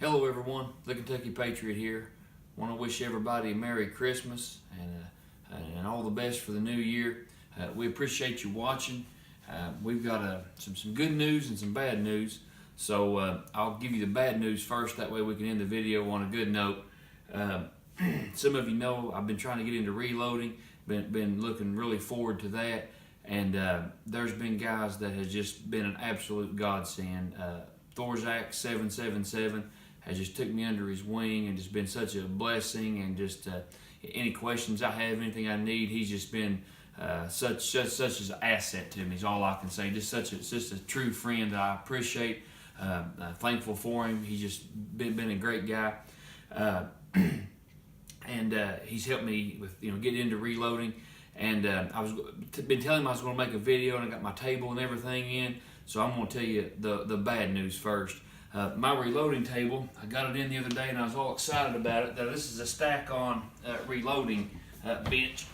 Hello everyone, the Kentucky Patriot here. Want to wish everybody a Merry Christmas and all the best for the new year. We appreciate you watching. We've got some good news and some bad news. So I'll give you the bad news first, that way we can end the video on a good note. Some of you know I've been trying to get into reloading, been looking really forward to that. And there's been guys that has just been an absolute godsend. Thorzak 777 has just took me under his wing and just been such a blessing, and just any questions I have, anything I need, he's just been such an asset to me is all I can say. Just a true friend that I appreciate. Thankful for him. He's just been a great guy, and he's helped me with getting into reloading. And I was been telling him I was going to make a video, and I got my table and everything in. So I'm going to tell you the bad news first. My reloading table, I got it in the other day, and I was all excited about it. Now, this is a stack-on reloading bench,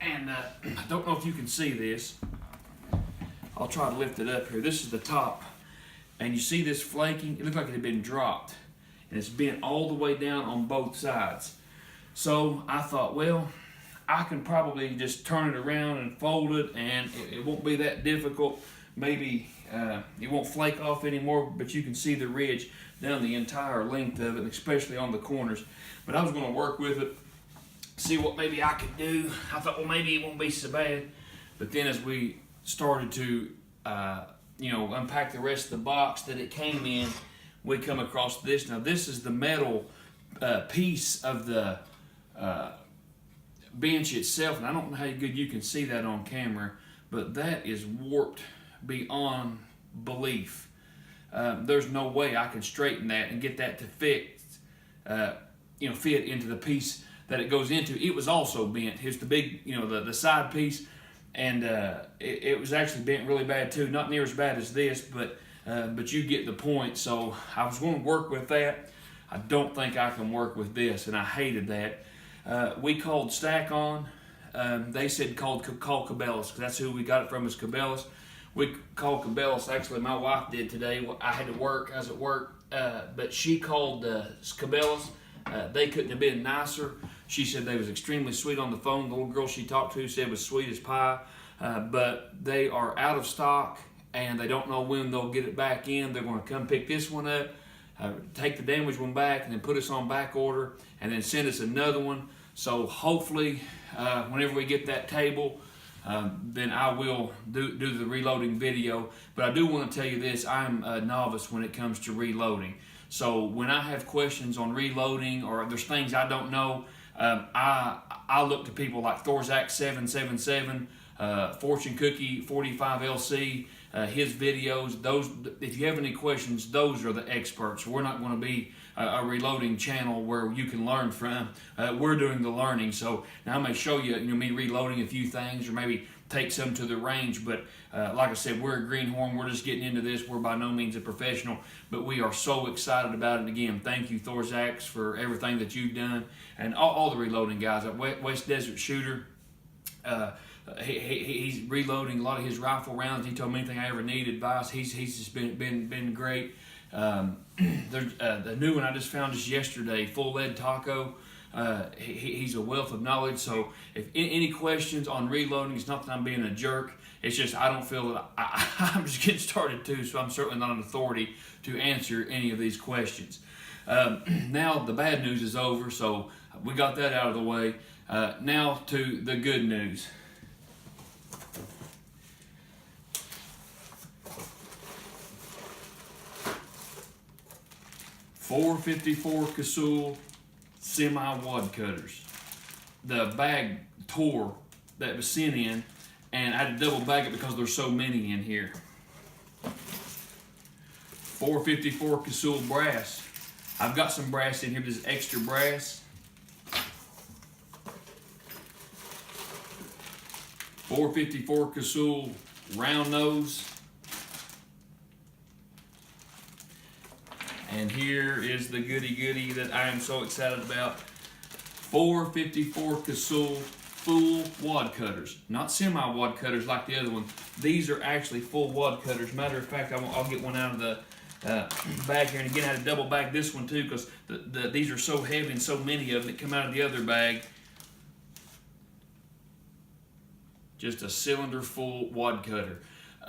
and I don't know if you can see this. I'll try to lift it up here. This is the top, and you see this flaking? It looks like it had been dropped, and it's bent all the way down on both sides. So I thought, well, I can probably just turn it around and fold it, and it won't be that difficult. Maybe it won't flake off anymore, but you can see the ridge down the entire length of it, especially on the corners. But I was going to work with it, see what maybe I could do. I thought, well, maybe it won't be so bad. But then as we started to unpack the rest of the box that it came in, we come across this. Now, this is the metal piece of the bench itself, and I don't know how good you can see that on camera, but that is warped beyond belief. There's no way I can straighten that and get that to fit into the piece that it goes into. It was also bent. Here's the big, the side piece, and it was actually bent really bad too. Not near as bad as this, but you get the point. So I was going to work with that. I don't think I can work with this, and I hated that. We called Stack On. They said call Cabela's, because that's who we got it from, is Cabela's. We called Cabela's. Actually, my wife did today. I had to work. I was at work, but she called Cabela's. They couldn't have been nicer. She said they was extremely sweet on the phone. The little girl she talked to said was sweet as pie, but they are out of stock, and they don't know when they'll get it back in. They're going to come pick this one up, take the damaged one back, and then put us on back order, and then send us another one. So hopefully, whenever we get that table, then I will do the reloading video. But I do want to tell you this: I'm a novice when it comes to reloading. So when I have questions on reloading, or there's things I don't know, I look to people like Thorzak 777, Fortune Cookie 45LC. His videos, those, if you have any questions, those are the experts. We're not going to be a reloading channel where you can learn from. We're doing the learning. So now I may show you, me reloading a few things, or maybe take some to the range. But like I said, we're a greenhorn. We're just getting into this. We're by no means a professional, but we are so excited about it. And again, thank you, Thorzak, for everything that you've done, and all the reloading guys at West Desert Shooter. He's reloading a lot of his rifle rounds. He told me anything I ever need advice. He's just been great. There's the new one I just found just yesterday, Full Lead Taco. He's a wealth of knowledge. So if any questions on reloading, it's not that I'm being a jerk. It's just I don't feel that I'm just getting started too. So I'm certainly not an authority to answer any of these questions. Now the bad news is over, so we got that out of the way. Now to the good news. .454 Casull semi-wad cutters. The bag tore that was sent in, and I had to double bag it because there's so many in here. .454 Casull brass. I've got some brass in here. This is extra brass. .454 Casull round nose. And here is the goody that I am so excited about. .454 Casull full wad cutters, not semi-wad cutters like the other one. These are actually full wad cutters. Matter of fact, I'll get one out of bag here. And again, I had to double bag this one too because these are so heavy and so many of them that come out of the other bag. Just a cylinder full wad cutter.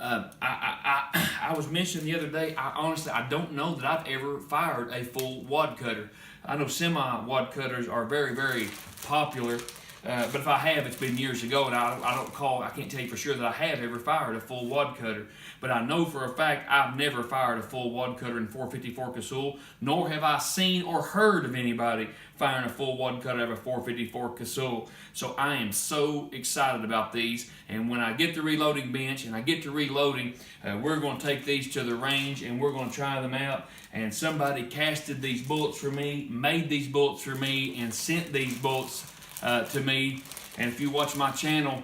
I was mentioning the other day, honestly, I don't know that I've ever fired a full wad cutter. I know semi-wad cutters are very, very popular, but if I have, it's been years ago, and I can't tell you for sure that I have ever fired a full wad cutter. But I know for a fact I've never fired a full wad cutter in 454 Casull, nor have I seen or heard of anybody firing a full wad cutter out of a 454 Casull. So I am so excited about these, and when I get the reloading bench and I get to reloading, we're going to take these to the range and we're going to try them out. And somebody casted these bullets for me, made these bullets for me, and sent these bullets to me. And if you watch my channel,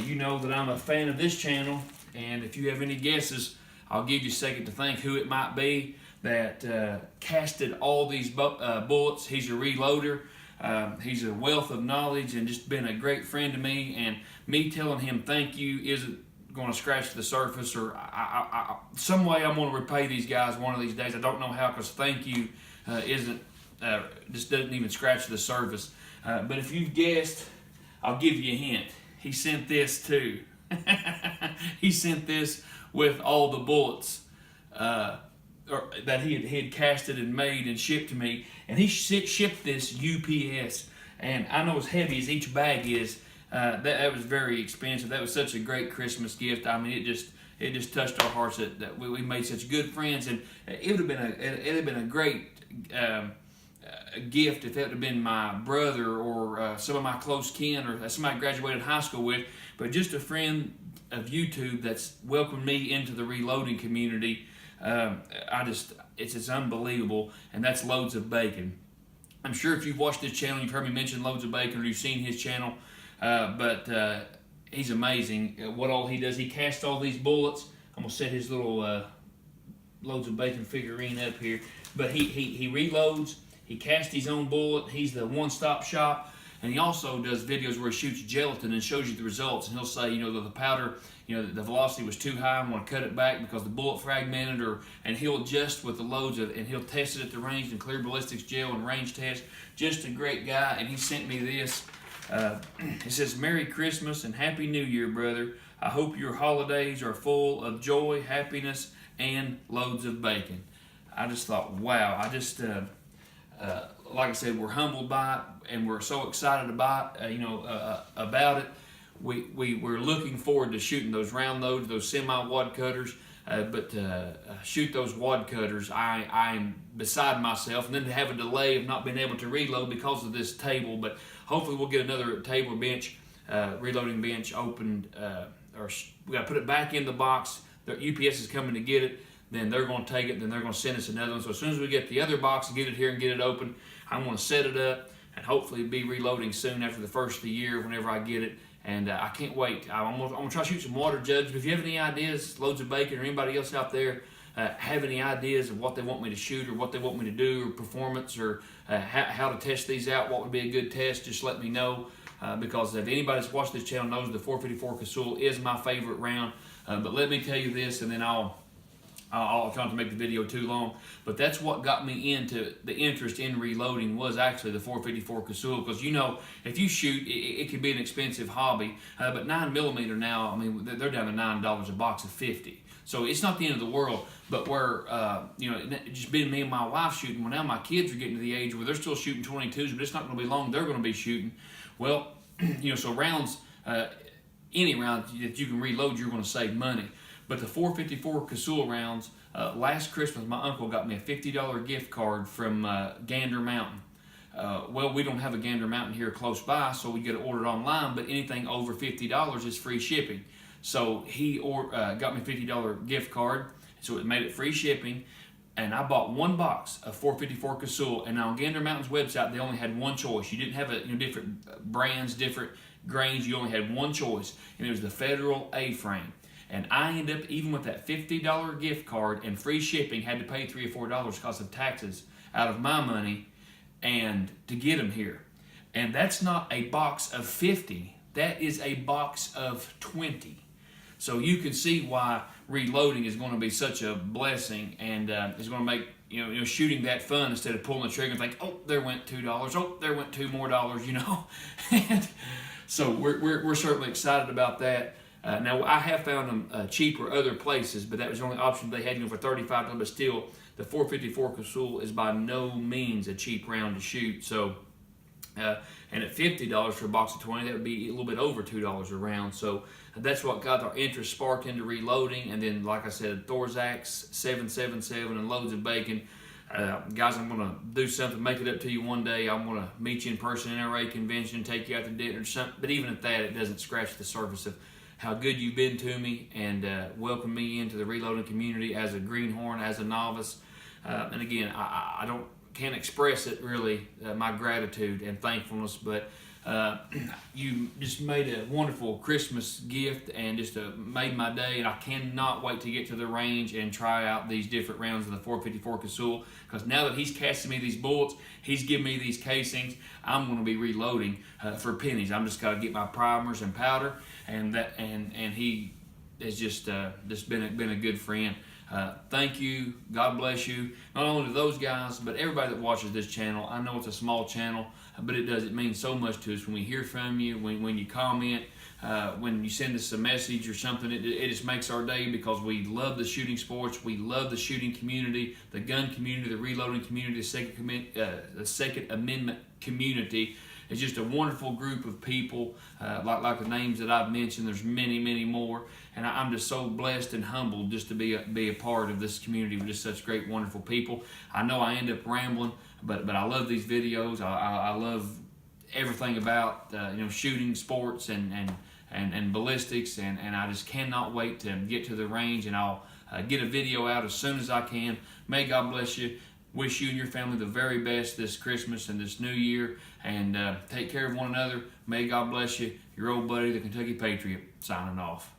you know that I'm a fan of this channel. And if you have any guesses, I'll give you a second to think who it might be that casted all these bullets. He's a reloader. He's a wealth of knowledge and just been a great friend to me. And me telling him thank you isn't going to scratch the surface, or some way I'm going to repay these guys one of these days. I don't know how, because thank you just doesn't even scratch the surface. But if you've guessed, I'll give you a hint. He sent this too. He sent this with all the bullets that he had casted and made and shipped to me. And he shipped this UPS. And I know as heavy as each bag is, that was very expensive. That was such a great Christmas gift. I mean, it just touched our hearts that we made such good friends. And it would have been a great gift if that would have been my brother or some of my close kin or somebody I graduated high school with. But just a friend of YouTube that's welcomed me into the reloading community. It's unbelievable, and that's Loads of Bacon. I'm sure if you've watched this channel, you've heard me mention Loads of Bacon, or you've seen his channel, but he's amazing. What all he does, he casts all these bullets. I'm gonna set his little Loads of Bacon figurine up here, but he reloads. He casts his own bullet. He's the one-stop shop. And he also does videos where he shoots gelatin and shows you the results. And he'll say, the powder, the velocity was too high. I'm going to cut it back because the bullet fragmented. And he'll adjust with the loads of, and he'll test it at the range and clear ballistics gel and range test. Just a great guy. And he sent me this. It says, "Merry Christmas and Happy New Year, brother. I hope your holidays are full of joy, happiness, and loads of bacon." I just thought, wow. Like I said, we're humbled by it, and we're so excited about it. We're looking forward to shooting those round loads, those semi-wad cutters. But shoot those wad cutters, I am beside myself. And then to have a delay of not being able to reload because of this table. But hopefully we'll get another table or bench, reloading bench opened. Or we got to put it back in the box. The UPS is coming to get it. Then they're going to take it, then they're going to send us another one. So as soon as we get the other box and get it here and get it open, I'm going to set it up and hopefully be reloading soon after the first of the year whenever I get it. And I can't wait. I'm going to try to shoot some water jugs. But if you have any ideas, Loads of Bacon or anybody else out there, have any ideas of what they want me to shoot or what they want me to do or performance or how to test these out, what would be a good test, just let me know. Because if anybody's watched this channel knows the 454 Casull is my favorite round. But let me tell you this, and then I'll try not to make the video too long, but that's what got me into the interest in reloading was actually the 454 Casull. Because if you shoot, it can be an expensive hobby, but 9mm now, I mean, they're down to $9 a box of 50. So it's not the end of the world. But where just being me and my wife shooting, well, now my kids are getting to the age where they're still shooting 22s, but it's not going to be long. They're going to be shooting. Well, so rounds, any round that you can reload, you're going to save money. But the 454 Casull rounds, last Christmas, my uncle got me a $50 gift card from Gander Mountain. Well, we don't have a Gander Mountain here close by, so we get it ordered online, but anything over $50 is free shipping. So he got me a $50 gift card, so it made it free shipping, and I bought one box of 454 Casull, and on Gander Mountain's website, they only had one choice. You didn't have different brands, different grains, you only had one choice, and it was the Federal A-frame. And I ended up, even with that $50 gift card and free shipping, had to pay $3 or $4 because of taxes out of my money and to get them here. And that's not a box of 50. That is a box of 20. So you can see why reloading is going to be such a blessing, and it's going to make shooting that fun instead of pulling the trigger and think, oh, there went $2, oh, there went $2 more, and so we're certainly excited about that. Now I have found them cheaper other places, but that was the only option they had for $35. But still, the 454 Casull is by no means a cheap round to shoot. So, and at $50 for a box of 20, that would be a little bit over $2 a round. So that's what got our interest sparked into reloading. And then, like I said, Thorzax 777 and loads of bacon. Guys, I'm going to do something, make it up to you one day. I'm going to meet you in person, NRA convention, take you out to dinner or something. But even at that, it doesn't scratch the surface of how good you've been to me and welcome me into the reloading community as a greenhorn, as a novice. And again, I can't express it really, my gratitude and thankfulness, but you just made a wonderful Christmas gift and just made my day, and I cannot wait to get to the range and try out these different rounds of the 454 Casull, because now that he's casting me these bullets, he's giving me these casings, I'm going to be reloading for pennies. I'm just got to get my primers and powder, and he has just been a good friend. Thank you. God bless you. Not only to those guys, but everybody that watches this channel. I know it's a small channel, but it means so much to us when we hear from you, when you comment, when you send us a message or something. It just makes our day, because we love the shooting sports. We love the shooting community, the gun community, the reloading community, the Second Amendment community. It's just a wonderful group of people, like the names that I've mentioned. There's many, many more, and I'm just so blessed and humbled just to be a part of this community with just such great, wonderful people. I know I end up rambling, but I love these videos. I love everything about shooting sports and ballistics, and I just cannot wait to get to the range, and I'll get a video out as soon as I can. May God bless you. Wish you and your family the very best this Christmas and this new year, and take care of one another. May God bless you. Your old buddy, the Kentucky Patriot, signing off.